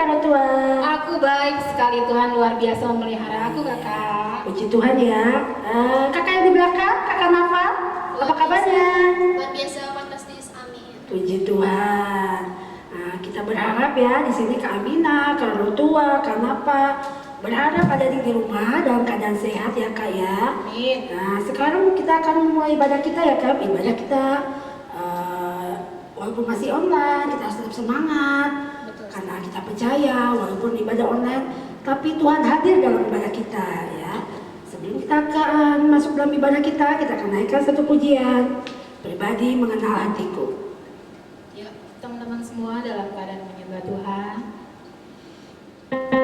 Kak Tua? Aku baik sekali, Tuhan luar biasa memelihara aku, Kakak. Puji Tuhan ya. Kakak yang di belakang, Kakak Nafa, apa kabarnya? Luar biasa, fantastis, amin. Puji Tuhan. Kita berharap ya di sini Kak Amina, Kak Tua, Kak Nafa berharap ada di rumah dalam keadaan sehat ya Kak ya. Amin. Nah sekarang kita akan memulai ibadah kita ya Kak. Ibadah kita walaupun masih online kita harus tetap semangat. Betul. Karena kita percaya walaupun ibadah online tapi Tuhan hadir dalam ibadah kita ya. Sebelum kita akan masuk dalam ibadah kita akan naikkan satu pujian pribadi mengenal hatiku. Yuk, teman-teman semua dalam keadaan menyembah Tuhan. Ku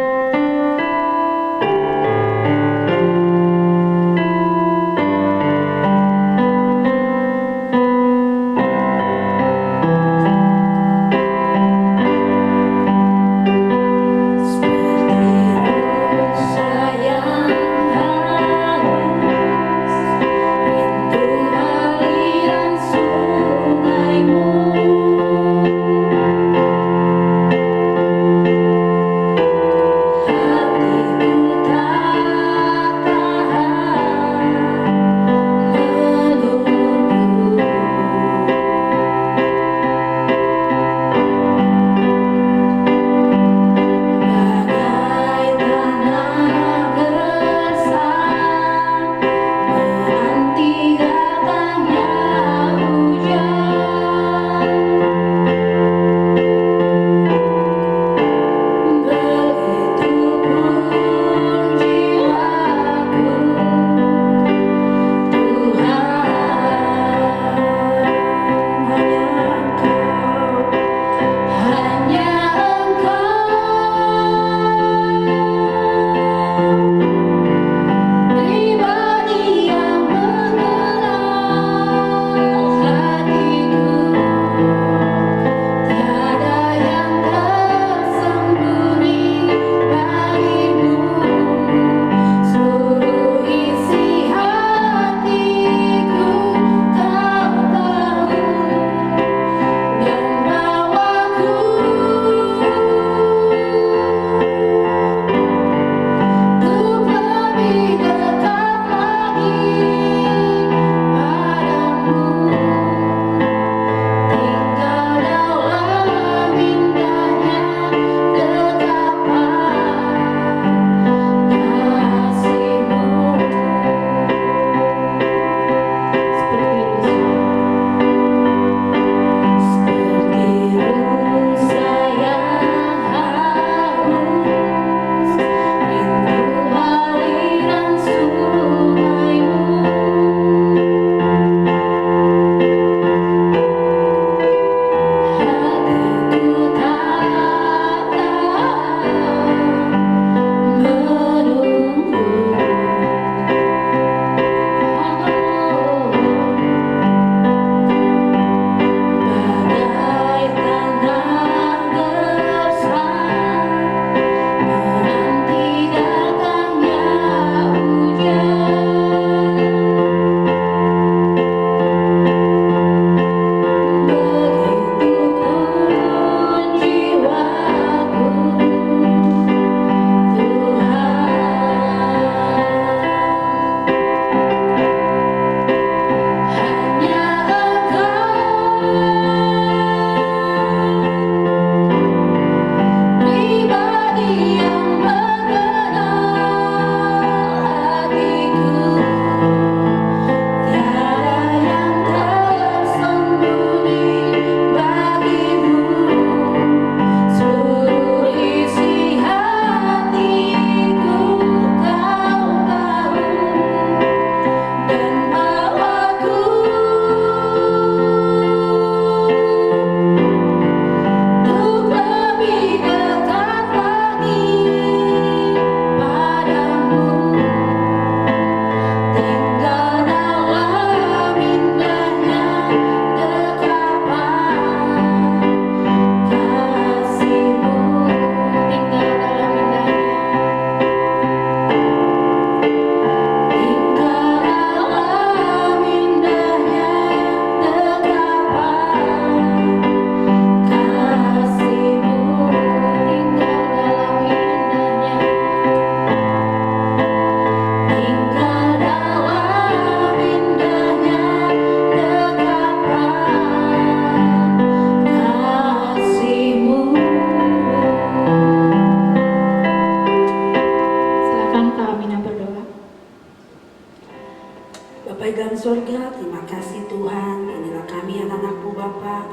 Bapa di dalam surga, terima kasih Tuhan. Inilah kami anak-anak-Mu Bapa.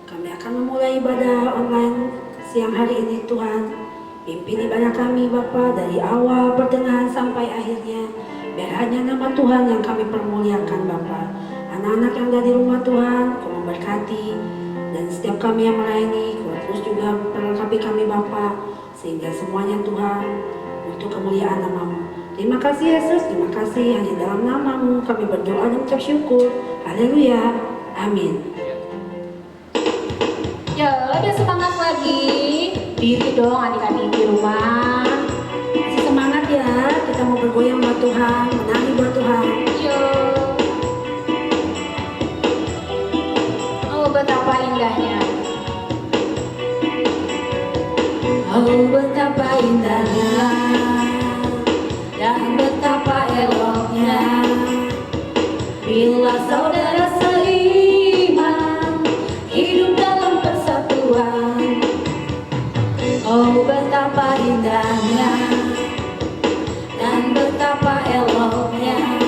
Kami akan memulai ibadah online siang hari ini Tuhan. Pimpin ibadah kami Bapa dari awal, pertengahan sampai akhirnya. Biar hanya nama Tuhan yang kami permuliakan Bapa. Anak-anak yang ada di rumah Tuhan, Kau memberkati. Dan setiap kami yang melayani, Kau terus juga perlengkapi kami Bapa. Sehingga semuanya Tuhan untuk kemuliaan nama-Mu. Terima kasih Yesus, terima kasih hanya dalam nama-Mu kami berdoa dan mengucap syukur. Haleluya, amin. Ya, lebih semangat lagi. Diri dong adik-adik di rumah. Masih semangat ya, kita mau bergoyang buat Tuhan, menari buat Tuhan. Yo. Oh, betapa indahnya. Oh betapa indahnya dan betapa eloknya bila saudara seiman hidup dalam persatuan. Oh betapa indahnya dan betapa eloknya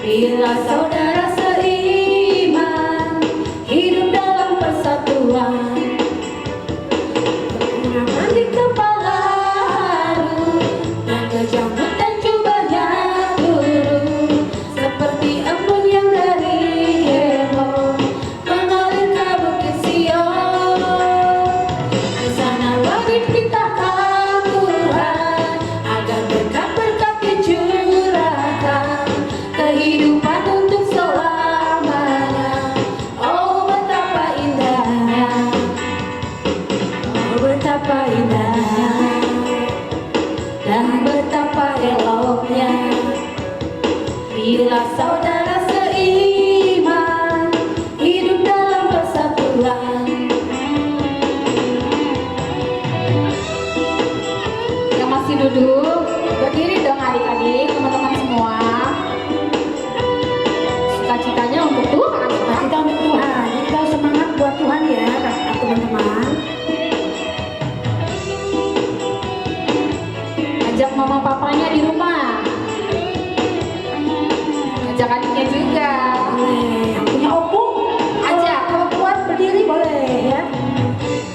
bila saudara seiman hidup dalam persatuan. Di kepala haru dan kejamut dan cobanya turun seperti embun yang dari Hermon mengalir ke bukit Sion. Ke sana lagi kita Tuhan agar berkat-berkat dicurahkan kehidupan untuk selamanya. Oh betapa indahnya, oh betapa indahnya dan betapa eloknya bila saudara seiman hidup dalam persatuan. Yang masih duduk, berdiri dong adik-adik, teman-teman semua. Sukacitanya untuk Tuhan. Kita untuk Tuhan, kita semangat buat Tuhan ya teman-teman. Ajak mama papanya di rumah. Ajak adiknya juga. Boleh, yang punya opung Ajak. kalau kuat berdiri boleh ya.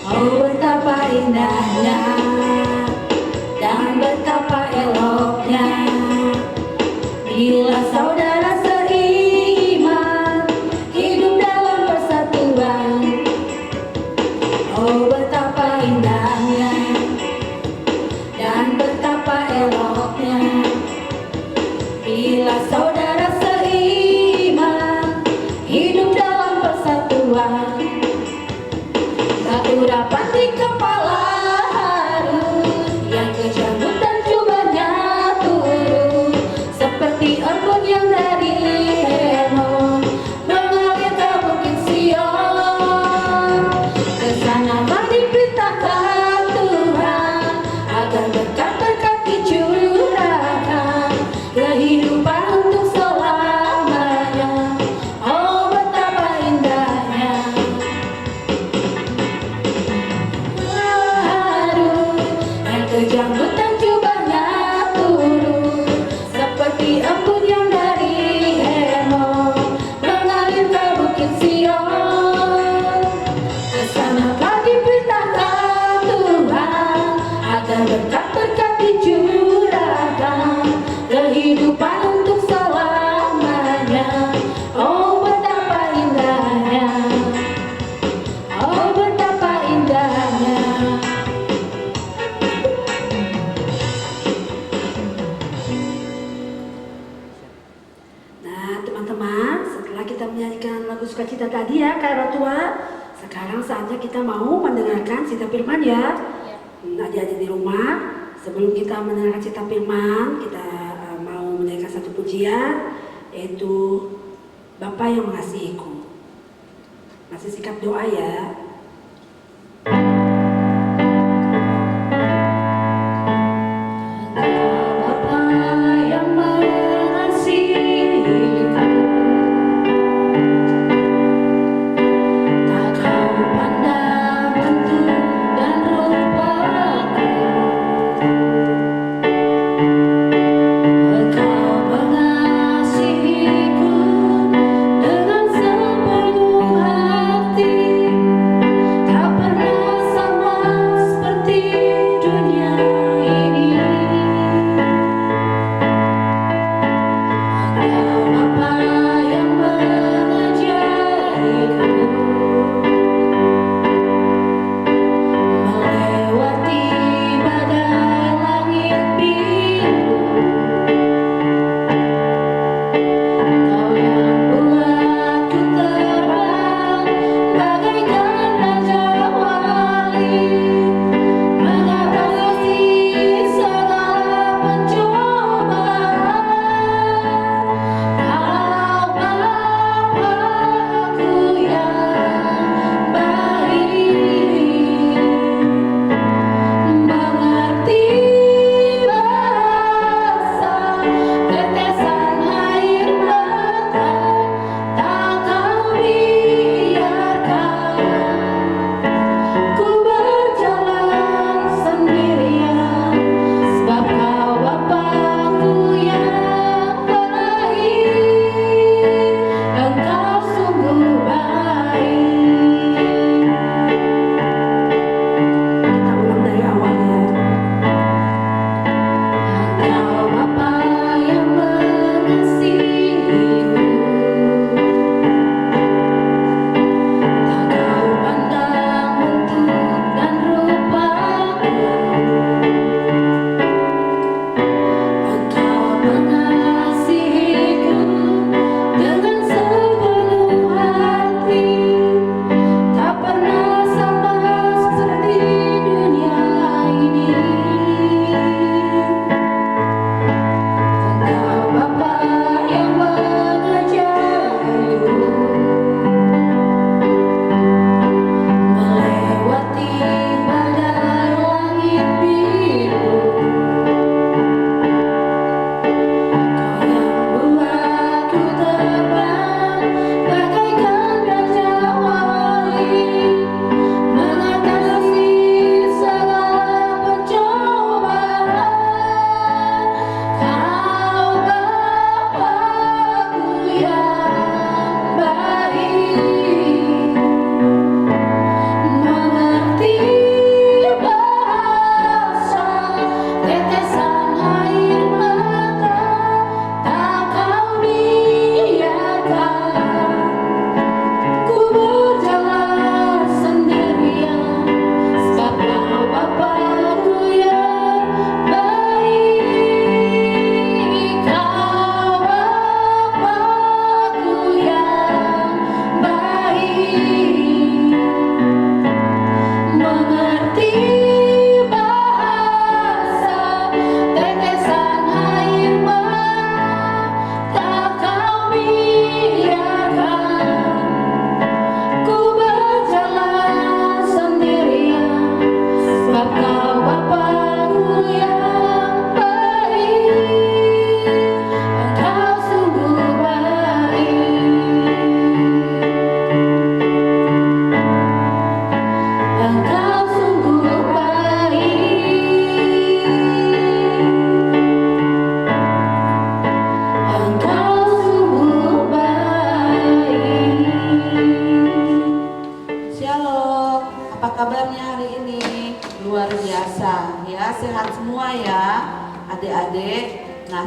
Oh betapa indahnya dan betapa eloknya bila saudara seiman hidup dalam persatuan. Oh betapa indahnya dan betapa eloknya bila saudara seiman hidup dalam persatuan. Satu dapat di kepala haru yang kejamut dan cobanya turun seperti embun yang dari Hermon mengalir ke bukit Sion. Kesanalah diperintahkan Tuhan agar berkat-berkat dicurahkan kehidupan untuk selamanya. Oh betapa indahnya, haru dan kejamut dan cobanya turun seperti embun yang dari Hermon mengalir ke bukit Sion. Kesanalah diperintahkan Tuhan agar berkat-berkat dicurahkan kehidupan untuk selamanya. Oh betapa indahnya, oh betapa indahnya. Nah teman-teman, setelah kita menyanyikan lagu sukacita tadi ya Kak Rotua, sekarang saatnya kita mau mendengarkan cerita firman ya. Adik-adik di rumah, sebelum kita mendengarkan cerita firman, kita mau menyanyikan satu pujian, yaitu Bapa yang mengasihiku. Masih sikap doa ya. Bapa yang mengasihiku, tak kau pandang bentuk dan rupaku. Engkau mengasihi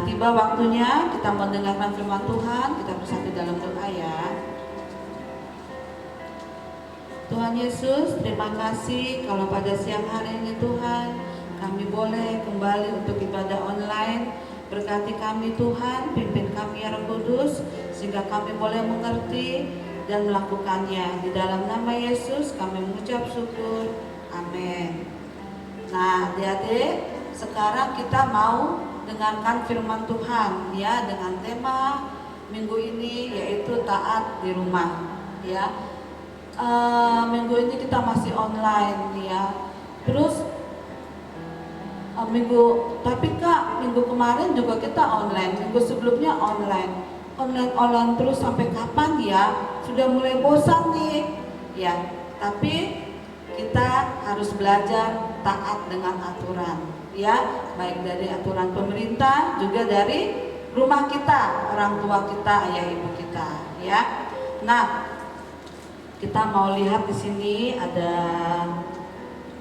Nah, tiba waktunya kita mendengarkan firman Tuhan. Kita bersatu dalam doa ya. Tuhan Yesus, terima kasih kalau pada siang hari ini Tuhan, kami boleh kembali untuk ibadah online. Berkati kami Tuhan, pimpin kami ya Roh Kudus, sehingga kami boleh mengerti dan melakukannya. Di dalam nama Yesus kami mengucap syukur. Amin. Nah, adik-adik, sekarang kita mau dengarkan firman Tuhan ya, dengan tema minggu ini yaitu taat di rumah ya. Minggu ini kita masih online ya. Terus tapi Kak, minggu kemarin juga kita online, minggu sebelumnya online terus sampai kapan ya? Sudah mulai bosan nih ya. Tapi kita harus belajar taat dengan aturan ya, baik dari aturan pemerintah juga dari rumah kita, orang tua kita, ayah ibu kita ya. Nah, kita mau lihat di sini ada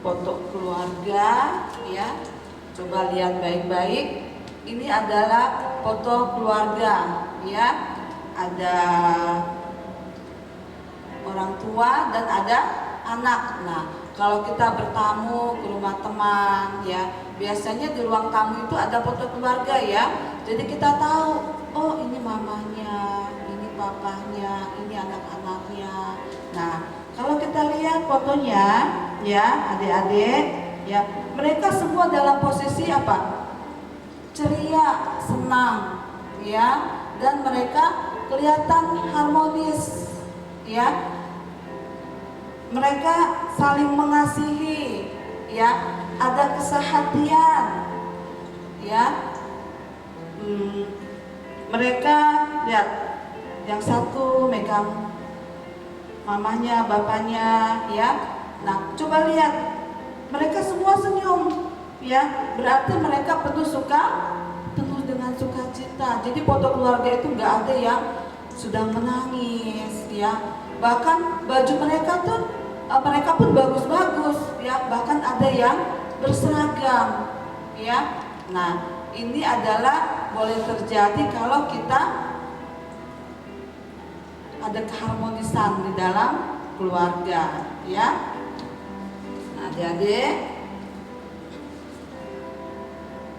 foto keluarga ya. Coba lihat baik-baik. Ini adalah foto keluarga ya. Ada orang tua dan ada anak. Nah, kalau kita bertamu ke rumah teman ya, biasanya di ruang tamu itu ada foto keluarga ya. Jadi kita tahu, oh ini mamanya, ini papahnya, ini anak-anaknya. Nah, kalau kita lihat fotonya ya, adik-adik ya, mereka semua dalam posisi apa? Ceria, senang ya, dan mereka kelihatan harmonis ya. Mereka saling mengasihi ya, ada kesehatian ya. Mereka lihat, yang satu megang mamanya, bapaknya ya. Nah, coba lihat, mereka semua senyum ya, berarti mereka penuh dengan sukacita. Jadi foto keluarga itu nggak ada yang sedang menangis ya. Bahkan baju mereka pun bagus-bagus ya, bahkan ada yang berseragam ya. Nah, ini adalah boleh terjadi kalau kita ada keharmonisan di dalam keluarga ya. Nah, adik-adik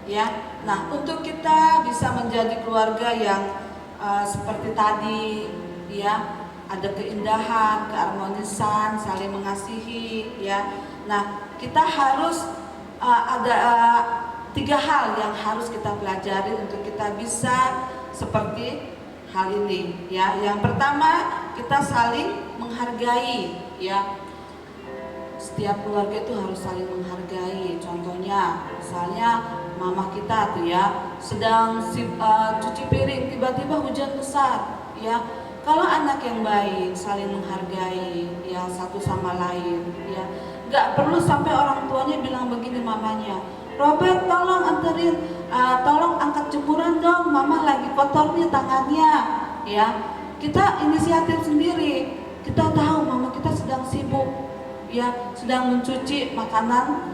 ya. Nah, untuk kita bisa menjadi keluarga yang seperti tadi ya, ada keindahan, keharmonisan, saling mengasihi ya. Nah, kita harus ada 3 hal yang harus kita pelajari untuk kita bisa seperti hal ini ya. Yang pertama, kita saling menghargai ya. Setiap keluarga itu harus saling menghargai. Contohnya, misalnya mama kita tuh ya sedang cuci piring, tiba-tiba hujan besar ya. Kalau anak yang baik saling menghargai ya satu sama lain ya, nggak perlu sampai orang tuanya bilang begini mamanya, Robert tolong anterin, tolong angkat jemuran dong, mama lagi kotor nih tangannya ya. Kita inisiatif sendiri, kita tahu mama kita sedang sibuk ya, sedang mencuci makanan,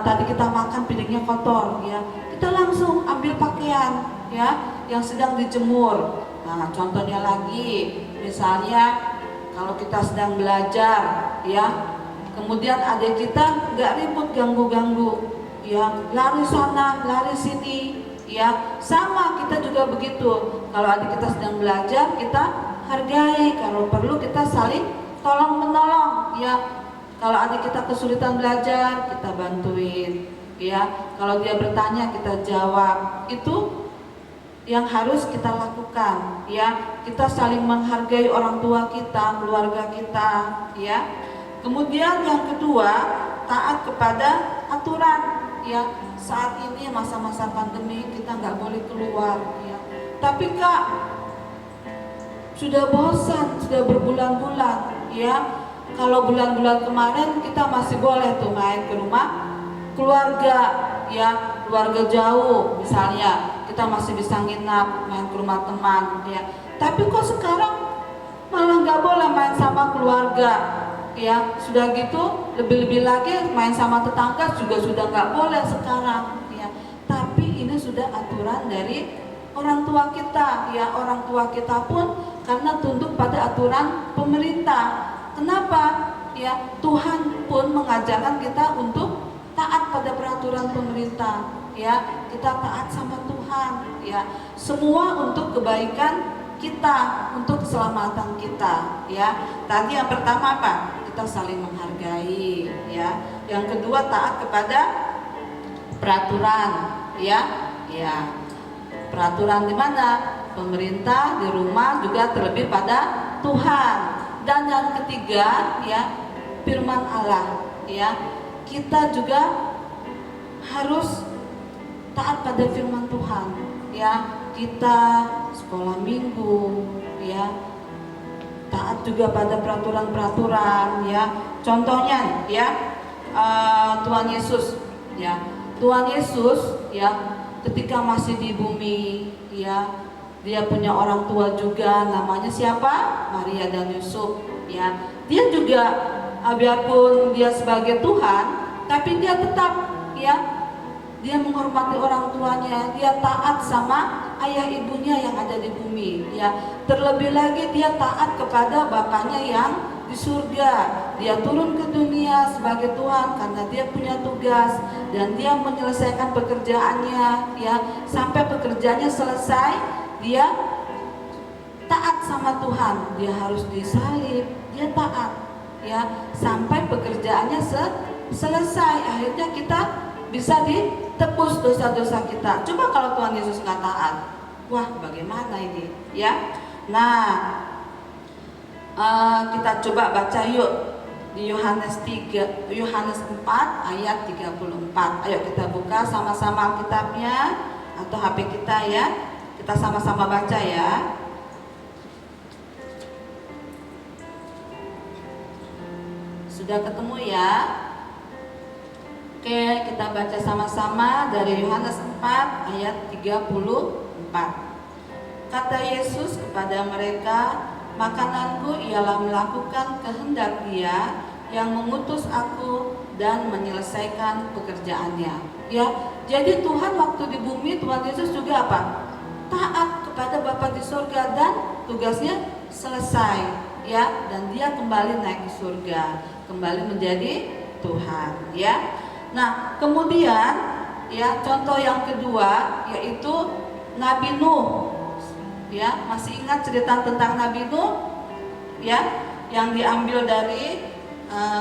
tadi kita makan piringnya kotor ya, kita langsung ambil pakaian ya yang sedang dijemur. Nah, contohnya lagi, misalnya kalau kita sedang belajar ya, kemudian adik kita nggak ribut ganggu-ganggu ya, lari sana lari sini ya. Sama kita juga begitu, kalau adik kita sedang belajar kita hargai, kalau perlu kita saling tolong menolong ya. Kalau adik kita kesulitan belajar kita bantuin ya, kalau dia bertanya kita jawab. Itu yang harus kita lakukan ya. Kita saling menghargai orang tua kita, keluarga kita ya. Kemudian yang kedua, taat kepada aturan ya. Saat ini masa-masa pandemi kita nggak boleh keluar ya. Tapi Kak, sudah bosan, sudah berbulan-bulan ya. Kalau bulan-bulan kemarin kita masih boleh tuh main ke rumah keluarga ya, keluarga jauh misalnya, kita masih bisa nginap, main ke rumah teman ya. Tapi kok sekarang malah nggak boleh main sama keluarga ya. Sudah gitu lebih-lebih lagi main sama tetangga juga sudah nggak boleh sekarang ya. Tapi ini sudah sudah aturan dari orang tua kita, ya. Orang tua kita pun karena tunduk pada aturan pemerintah. Kenapa? Ya, Tuhan pun mengajarkan kita untuk taat pada peraturan pemerintah, ya. Kita taat sama Tuhan, ya. Semua untuk kebaikan kita, untuk keselamatan kita, ya. Tadi yang pertama apa? Kita saling menghargai, ya. Yang kedua taat kepada peraturan, ya. Ya. Peraturan di mana? Pemerintah, di rumah, juga terlebih pada Tuhan. Dan yang ketiga, ya, firman Allah, ya. Kita juga harus taat pada firman Tuhan, ya. Kita sekolah minggu, ya, taat juga pada peraturan-peraturan, ya. Contohnya, ya, Tuhan Yesus, ya. Tuhan Yesus, ya, ketika masih di bumi, ya, dia punya orang tua juga, namanya siapa? Maria dan Yusuf, ya. Dia juga biarpun dia sebagai Tuhan, tapi dia tetap, ya, dia menghormati orang tuanya, dia taat sama ayah ibunya yang ada di bumi, ya. Terlebih lagi dia taat kepada Bapaknya yang di surga. Dia turun ke dunia sebagai Tuhan karena dia punya tugas dan dia menyelesaikan pekerjaannya, ya. Sampai pekerjaannya selesai, dia taat sama Tuhan. Dia harus disalib, dia taat, ya, sampai pekerjaannya selesai. Akhirnya kita bisa ditebus dosa-dosa kita. Coba kalau Tuhan Yesus nggak taat, wah bagaimana ini, ya. Nah, kita coba baca yuk di Yohanes 4 ayat 34. Ayo kita buka sama-sama Alkitabnya atau HP kita, ya. Kita sama-sama baca, ya. Sudah ketemu, ya? Oke, kita baca sama-sama dari Yohanes 4 ayat 34. Kata Yesus kepada mereka, makananku ialah melakukan kehendak Dia yang mengutus aku dan menyelesaikan pekerjaannya. Ya, jadi Tuhan waktu di bumi, Tuhan Yesus juga apa? Taat kepada Bapa di surga dan tugasnya selesai, ya, dan dia kembali naik ke surga, kembali menjadi Tuhan, ya. Nah, kemudian, ya, contoh yang kedua yaitu Nabi Nuh. Ya, masih ingat cerita tentang Nabi Nuh, ya, yang diambil dari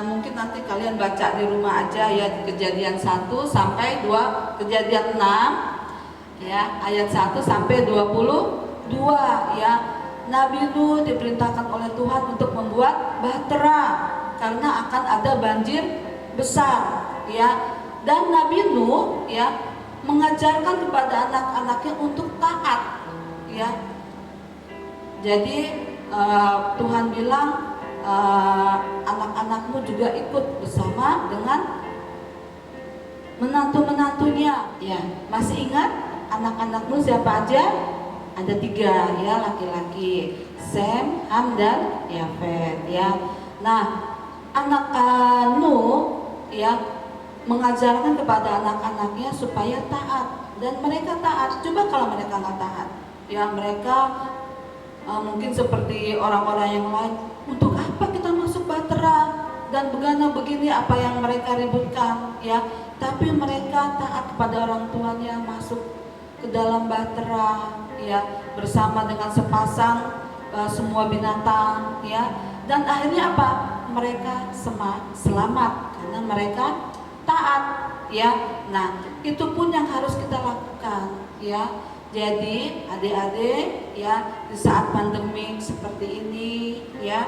mungkin nanti kalian baca di rumah aja, ya, di Kejadian 1 sampai 2, Kejadian 6, ya, ayat 1 sampai 22, ya. Nabi Nuh diperintahkan oleh Tuhan untuk membuat bahtera karena akan ada banjir besar, ya. Dan Nabi Nuh, ya, mengajarkan kepada anak-anaknya untuk taat, ya. Jadi Tuhan bilang anak-anakmu juga ikut bersama dengan menantu-menantunya, ya. Masih ingat anak-anakmu siapa aja? Ada 3, ya, laki-laki, Sem, Ham, dan Yafet, ya. Nah, anak Nuh, ya, mengajarkan kepada anak-anaknya supaya taat, dan mereka taat. Coba kalau mereka nggak taat, ya, mereka mungkin seperti orang-orang yang lain, untuk apa kita masuk bahtera dan begini apa yang mereka ributkan, ya. Tapi mereka taat kepada orang tuanya, masuk ke dalam bahtera, ya, bersama dengan sepasang semua binatang, ya. Dan akhirnya apa? Mereka selamat karena mereka taat, ya. Nah, itu pun yang harus kita lakukan, ya. Jadi adik-adik, ya, di saat pandemi seperti ini, ya,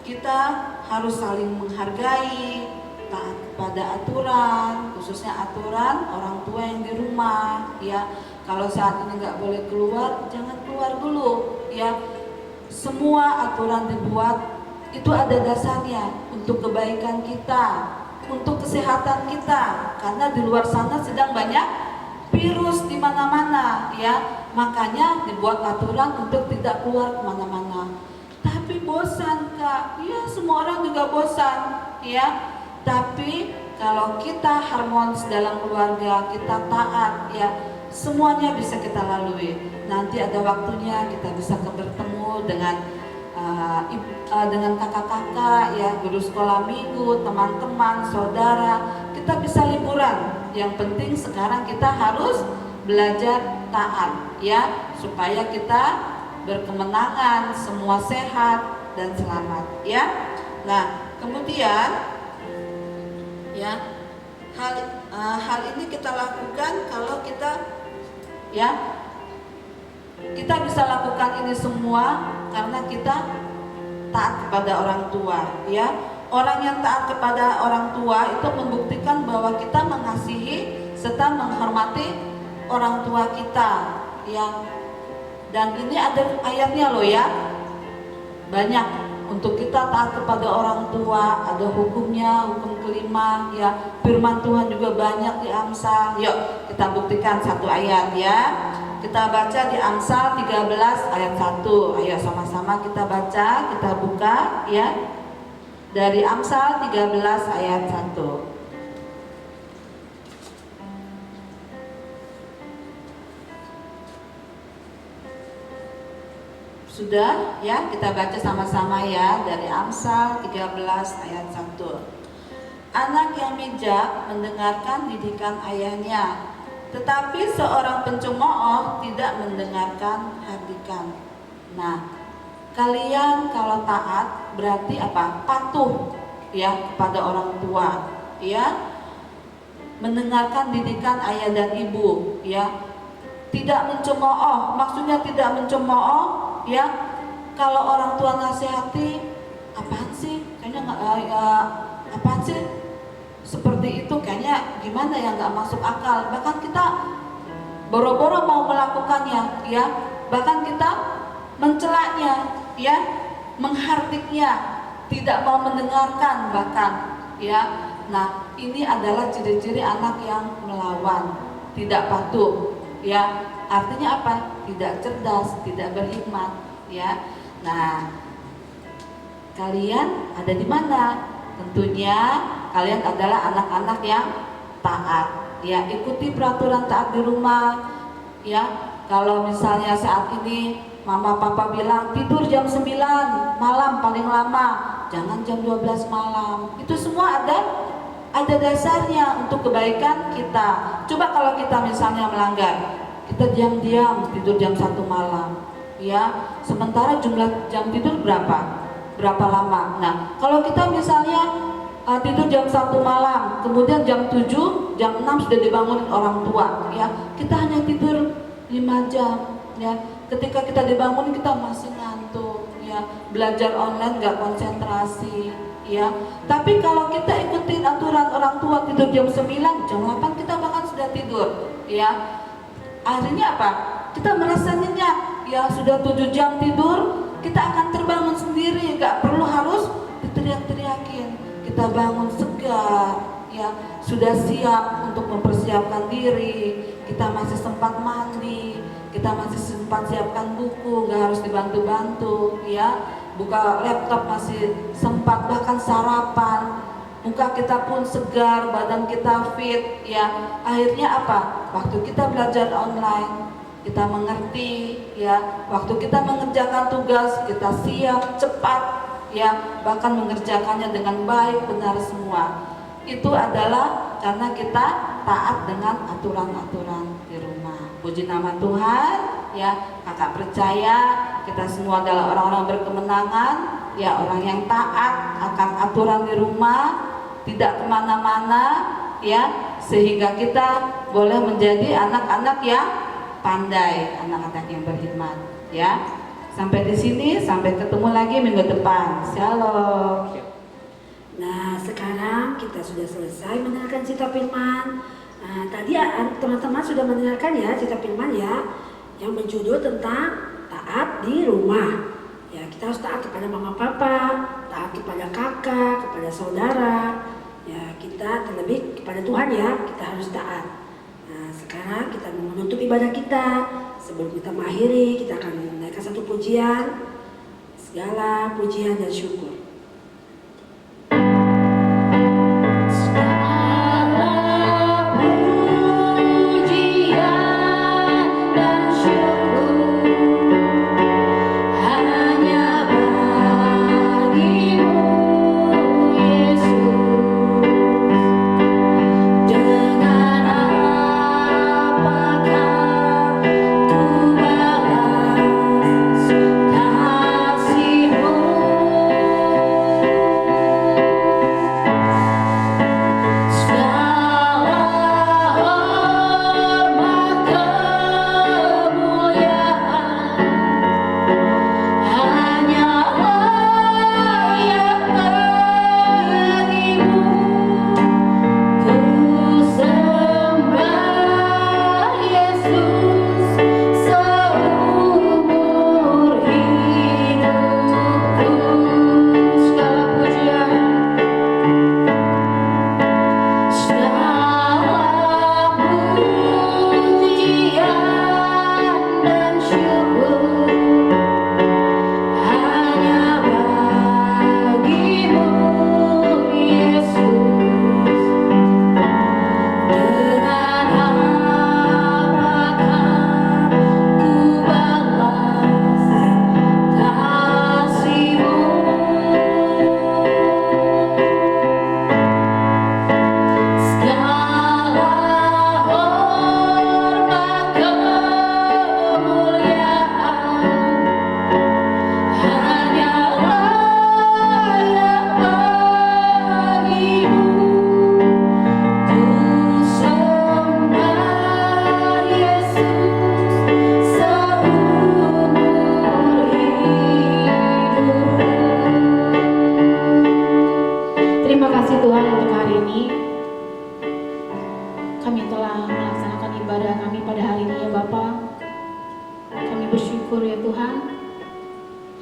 kita harus saling menghargai, taat kepada aturan, khususnya aturan orang tua yang di rumah, ya. Kalau saat ini nggak boleh keluar, jangan keluar dulu, ya. Semua aturan dibuat itu ada dasarnya untuk kebaikan kita, untuk kesehatan kita, karena di luar sana sedang banyak virus di mana-mana, ya. Makanya dibuat aturan untuk tidak keluar kemana-mana. Tapi bosan, Kak, ya, semua orang juga bosan, ya. Tapi kalau kita harmonis dalam keluarga, kita taat, ya, semuanya bisa kita lalui. Nanti ada waktunya kita bisa bertemu dengan kakak-kakak ya, guru sekolah minggu, teman-teman, saudara. Kita bisa liburan. Yang penting sekarang kita harus belajar taat ya, supaya kita berkemenangan, semua sehat dan selamat ya. Nah, kemudian ya, hal ini kita lakukan kalau kita ya, kita bisa lakukan ini semua karena kita taat kepada orang tua ya. Orang yang taat kepada orang tua itu membuktikan bahwa kita mengasihi serta menghormati orang tua kita ya. Dan ini ada ayatnya loh ya, banyak. Untuk kita taat kepada orang tua ada hukumnya, hukum kelima ya. Firman Tuhan juga banyak di Amsal. Yuk kita buktikan satu ayat ya. Kita baca di Amsal 13 ayat 1. Ayo sama-sama kita baca, kita buka ya. Dari Amsal 13 ayat 1. Sudah ya, kita baca sama-sama ya, dari Amsal 13 ayat 1. Anak yang bijak mendengarkan didikan ayahnya, tetapi seorang pencemooh tidak mendengarkan hadikan. Nah, kalian kalau taat berarti apa? Patuh ya kepada orang tua ya. Mendengarkan didikan ayah dan ibu ya. Tidak mencemooh, maksudnya tidak mencemooh ya. Kalau orang tua nasihati, apaan sih? Kayaknya apaan sih? Seperti itu kayaknya gimana ya, nggak masuk akal. Bahkan kita boro-boro mau melakukannya ya. Bahkan kita mencelaknya ya, menghardiknya, tidak mau mendengarkan bahkan ya. Nah, ini adalah ciri-ciri anak yang melawan, tidak patuh ya. Artinya apa? Tidak cerdas, tidak berhikmat ya. Nah, kalian ada di mana? Tentunya kalian adalah anak-anak yang taat ya. Ikuti peraturan taat di rumah ya. Kalau misalnya saat ini mama papa bilang tidur jam 9 malam paling lama, jangan jam 12 malam. Itu semua ada dasarnya untuk kebaikan kita. Coba kalau kita misalnya melanggar, kita diam-diam tidur jam 1 malam ya. Sementara jumlah jam tidur berapa lama. Nah, kalau kita misalnya tidur jam 1 malam, kemudian jam 7, jam 6 sudah dibangunin orang tua ya. Kita hanya tidur 5 jam ya. Ketika kita dibangun kita masih ngantuk ya. Belajar online nggak konsentrasi ya. Tapi kalau kita ikutin aturan orang tua tidur jam 9, jam 8 kita bahkan sudah tidur ya. Akhirnya apa? Kita merasa nyenyak ya. Sudah 7 jam tidur, kita akan terbangun sendiri, nggak perlu harus diteriak-teriakin. Kita bangun segar ya, sudah siap untuk mempersiapkan diri. Kita masih sempat mandi, kita masih sempat siapkan buku, nggak harus dibantu-bantu ya. Buka laptop masih sempat, bahkan sarapan. Muka kita pun segar, badan kita fit ya. Akhirnya apa? Waktu kita belajar online, kita mengerti ya. Waktu kita mengerjakan tugas, kita siap, cepat ya. Bahkan mengerjakannya dengan baik, benar semua. Itu adalah karena kita taat dengan aturan-aturan di rumah. Puji nama Tuhan ya. Kakak percaya kita semua adalah orang-orang berkemenangan ya, orang yang taat akan aturan di rumah, tidak kemana-mana ya, sehingga kita boleh menjadi anak-anak yang pandai, anak-anak yang berhikmat ya. Sampai di sini, sampai ketemu lagi minggu depan. Shalom. Nah, sekarang kita sudah selesai mendengarkan cerita firman. Nah, tadi teman-teman sudah mendengarkan ya cerita firman ya, yang berjudul tentang taat di rumah. Ya, kita harus taat kepada mama papa, taat kepada kakak, kepada saudara. Ya, kita terlebih kepada Tuhan ya, kita harus taat. Nah, sekarang kita mau menutup ibadah kita. Sebelum kita mengakhiri, kita akan menaikkan satu pujian. Segala pujian dan syukur. Segala pujian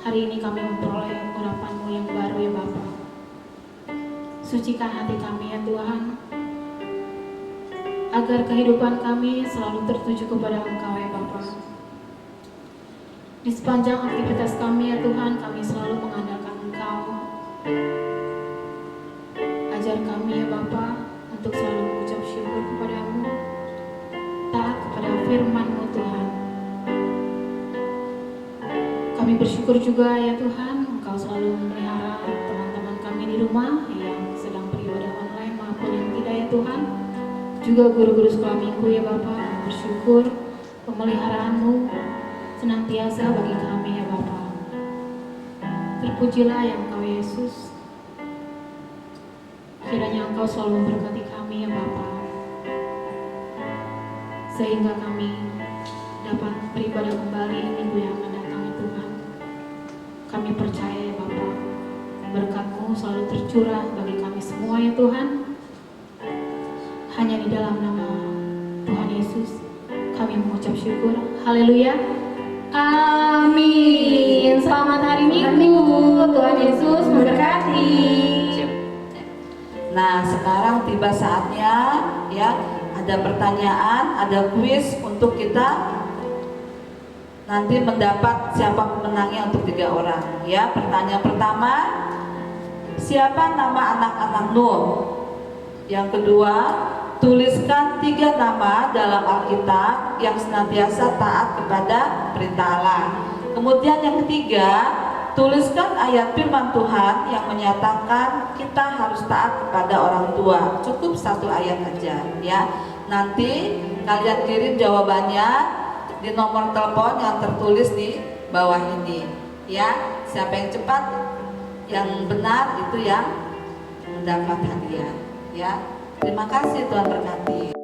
hari ini kami memperoleh urapan-Mu yang baru ya Bapa. Sucikan hati kami ya Tuhan, agar kehidupan kami selalu tertuju kepada Engkau ya Bapa. Di sepanjang aktivitas kami ya Tuhan, kami selalu mengandalkan Engkau. Ajar kami ya Bapa untuk selalu mengucap syukur kepada-Mu, taat kepada firman-Mu Tuhan. Kami bersyukur juga ya Tuhan, Engkau selalu memelihara teman-teman kami di rumah yang sedang beribadah online maupun yang tidak ya Tuhan. Juga guru-guru sekolah minggu ya Bapa, kami bersyukur pemeliharaan-Mu senantiasa bagi kami ya Bapa. Terpujilah ya Engkau Yesus. Kiranya Engkau selalu memberkati kami ya Bapa, sehingga kami dapat beribadah kembali minggu yang akan datang ya Tuhan. Kami percaya ya Bapa, berkat-Mu selalu tercurah bagi kami semua ya Tuhan. Hanya di dalam nama Tuhan Yesus kami mengucap syukur. Haleluya. Amin. Selamat hari Minggu. Tuhan Yesus memberkati. Nah, sekarang tiba saatnya ya, ada pertanyaan, ada kuis untuk kita nanti mendapat siapa pemenangnya untuk 3 orang ya. Pertanyaan pertama, siapa nama anak-anak Nuh? Yang kedua, tuliskan 3 nama dalam Alkitab yang senantiasa taat kepada perintah Allah. Kemudian yang ketiga, tuliskan ayat firman Tuhan yang menyatakan kita harus taat kepada orang tua. Cukup 1 ayat aja ya. Nanti kalian kirim jawabannya di nomor telepon yang tertulis di bawah ini ya. Siapa yang cepat, yang benar itu yang mendapat hadiah ya. Terima kasih, Tuhan berkati.